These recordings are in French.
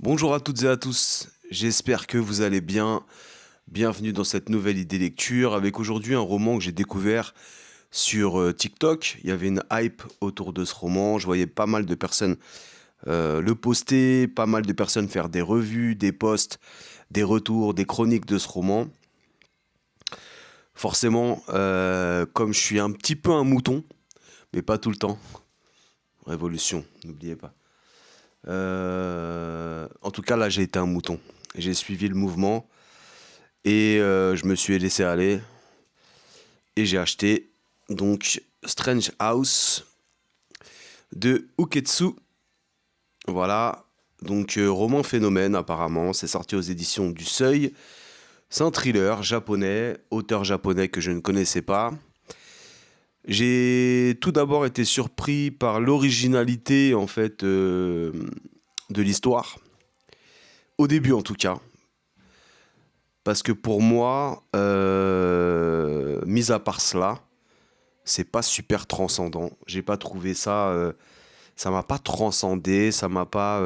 Bonjour à toutes et à tous, j'espère que vous allez bien. Bienvenue dans cette nouvelle idée lecture avec aujourd'hui un roman que j'ai découvert sur TikTok. Il y avait une hype autour de ce roman, je voyais pas mal de personnes le poster, pas mal de personnes faire des revues, des posts, des retours, des chroniques de ce roman. Forcément, comme je suis un petit peu un mouton, mais pas tout le temps. Révolution, n'oubliez pas. En tout cas, là, j'ai été un mouton. J'ai suivi le mouvement et je me suis laissé aller et j'ai acheté donc Strange House de Uketsu. Voilà, donc roman phénomène apparemment, c'est sorti aux éditions du Seuil. C'est un thriller japonais, auteur japonais que je ne connaissais pas. J'ai tout d'abord été surpris par l'originalité en fait de l'histoire. Au début en tout cas. Parce que pour moi, mis à part cela, c'est pas super transcendant. J'ai pas trouvé ça. Ça m'a pas transcendé, ça m'a pas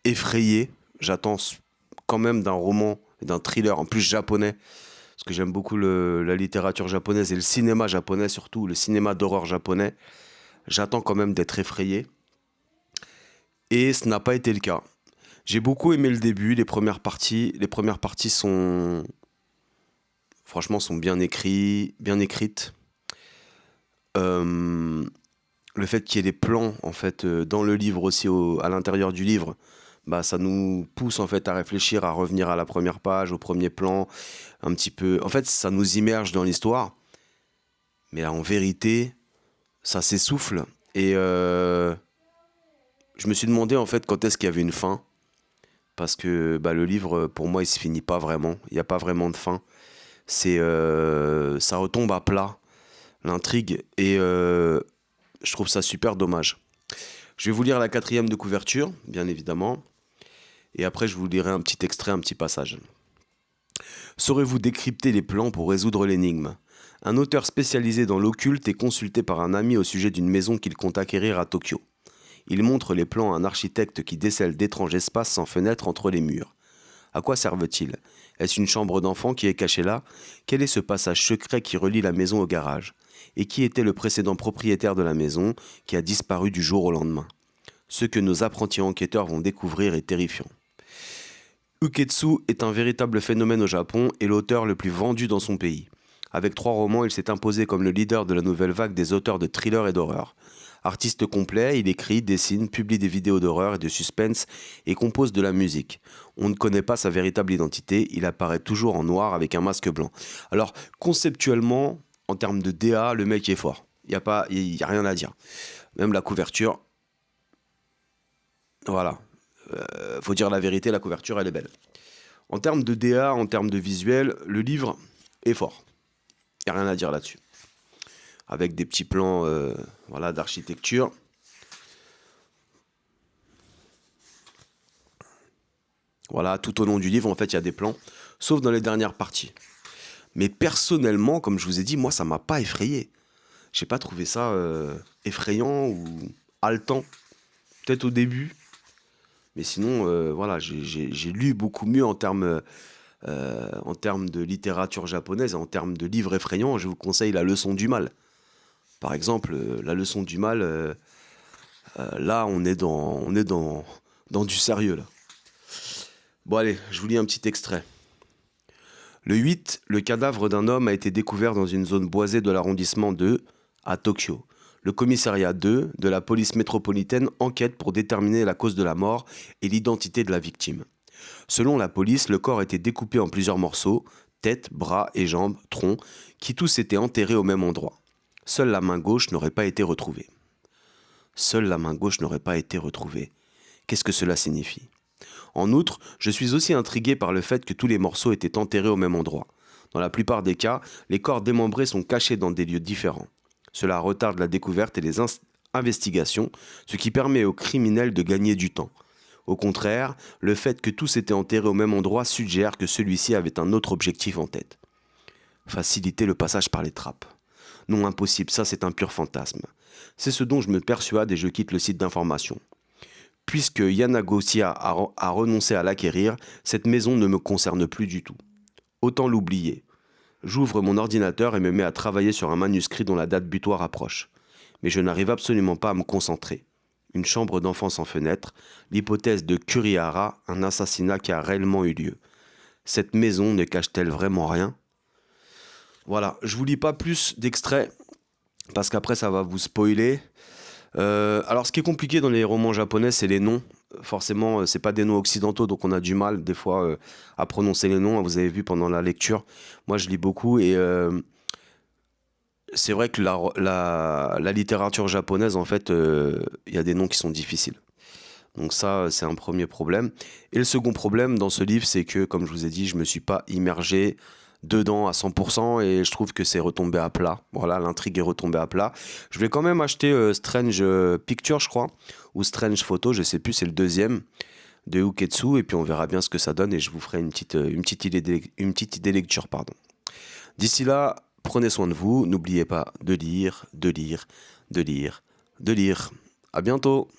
effrayé. J'attends quand même d'un roman, d'un thriller, en plus japonais, parce que j'aime beaucoup la littérature japonaise et le cinéma japonais surtout, le cinéma d'horreur japonais. J'attends quand même d'être effrayé. Et ce n'a pas été le cas. J'ai beaucoup aimé le début, les premières parties. Les premières parties sont, franchement, sont bien écrites, bien écrites. Euh, le fait qu'il y ait des plans en fait dans le livre aussi à l'intérieur du livre, bah ça nous pousse en fait à réfléchir, à revenir à la première page, au premier plan, un petit peu. En fait, ça nous immerge dans l'histoire, mais là, en vérité, ça s'essouffle. Et je me suis demandé en fait quand est-ce qu'il y avait une fin, parce que bah, le livre, pour moi, il se finit pas vraiment. Il n'y a pas vraiment de fin. Ça retombe à plat l'intrigue et je trouve ça super dommage. Je vais vous lire la quatrième de couverture, bien évidemment, et après je vous lirai un petit extrait, un petit passage. Saurez-vous décrypter les plans pour résoudre l'énigme? Un auteur spécialisé dans l'occulte est consulté par un ami au sujet d'une maison qu'il compte acquérir à Tokyo. Il montre les plans à un architecte qui décèle d'étranges espaces sans fenêtres entre les murs. À quoi servent-ils? Est-ce une chambre d'enfant qui est cachée là? Quel est ce passage secret qui relie la maison au garage? Et qui était le précédent propriétaire de la maison qui a disparu du jour au lendemain? Ce que nos apprentis enquêteurs vont découvrir est terrifiant. Uketsu est un véritable phénomène au Japon et l'auteur le plus vendu dans son pays. Avec 3 romans, il s'est imposé comme le leader de la nouvelle vague des auteurs de thrillers et d'horreur. Artiste complet, il écrit, dessine, publie des vidéos d'horreur et de suspense et compose de la musique. On ne connaît pas sa véritable identité, il apparaît toujours en noir avec un masque blanc. Alors, conceptuellement, en termes de DA, le mec est fort. Il y a rien à dire. Même la couverture, voilà. Faut dire la vérité, la couverture, elle est belle. En termes de DA, en termes de visuel, le livre est fort. Il n'y a rien à dire là-dessus. Avec des petits plans voilà, d'architecture. Voilà, tout au long du livre, en fait, il y a des plans, sauf dans les dernières parties. Mais personnellement, comme je vous ai dit, moi, ça m'a pas effrayé. J'ai pas trouvé ça effrayant ou haletant. Peut-être au début, mais sinon, voilà, j'ai lu beaucoup mieux en termes de littérature japonaise, en termes de livres effrayants. Je vous conseille La Leçon du Mal. Par exemple, La Leçon du Mal, là, on est dans du sérieux, là. Bon, allez, je vous lis un petit extrait. Le 8, le cadavre d'un homme a été découvert dans une zone boisée de l'arrondissement de à Tokyo. Le commissariat 2 de la police métropolitaine enquête pour déterminer la cause de la mort et l'identité de la victime. Selon la police, le corps était découpé en plusieurs morceaux, tête, bras et jambes, tronc, qui tous étaient enterrés au même endroit. Seule la main gauche n'aurait pas été retrouvée. Seule la main gauche n'aurait pas été retrouvée. Qu'est-ce que cela signifie? En outre, je suis aussi intrigué par le fait que tous les morceaux étaient enterrés au même endroit. Dans la plupart des cas, les corps démembrés sont cachés dans des lieux différents. Cela retarde la découverte et les investigations, ce qui permet aux criminels de gagner du temps. Au contraire, le fait que tous étaient enterrés au même endroit suggère que celui-ci avait un autre objectif en tête. Faciliter le passage par les trappes. Non, impossible, ça c'est un pur fantasme. C'est ce dont je me persuade et je quitte le site d'information. Puisque Yanagosi a renoncé à l'acquérir, cette maison ne me concerne plus du tout. Autant l'oublier. J'ouvre mon ordinateur et me mets à travailler sur un manuscrit dont la date butoir approche. Mais je n'arrive absolument pas à me concentrer. Une chambre d'enfant sans fenêtre, l'hypothèse de Kurihara, un assassinat qui a réellement eu lieu. Cette maison ne cache-t-elle vraiment rien? Voilà, je vous lis pas plus d'extraits parce qu'après ça va vous spoiler. Alors, ce qui est compliqué dans les romans japonais, c'est les noms. Forcément, c'est pas des noms occidentaux, donc on a du mal des fois à prononcer les noms. Vous avez vu pendant la lecture. Moi, je lis beaucoup et c'est vrai que la littérature japonaise, en fait, il y a des noms qui sont difficiles. Donc ça, c'est un premier problème. Et le second problème dans ce livre, c'est que, comme je vous ai dit, je me suis pas immergé dedans à 100% et je trouve que c'est retombé à plat. Voilà, l'intrigue est retombée à plat. Je vais quand même acheter Strange Picture, je crois, ou Strange Photo, je sais plus, c'est le deuxième de Uketsu, et puis on verra bien ce que ça donne et je vous ferai une petite idée lecture, pardon. D'ici là, prenez soin de vous, n'oubliez pas de lire, de lire, de lire, de lire. À bientôt!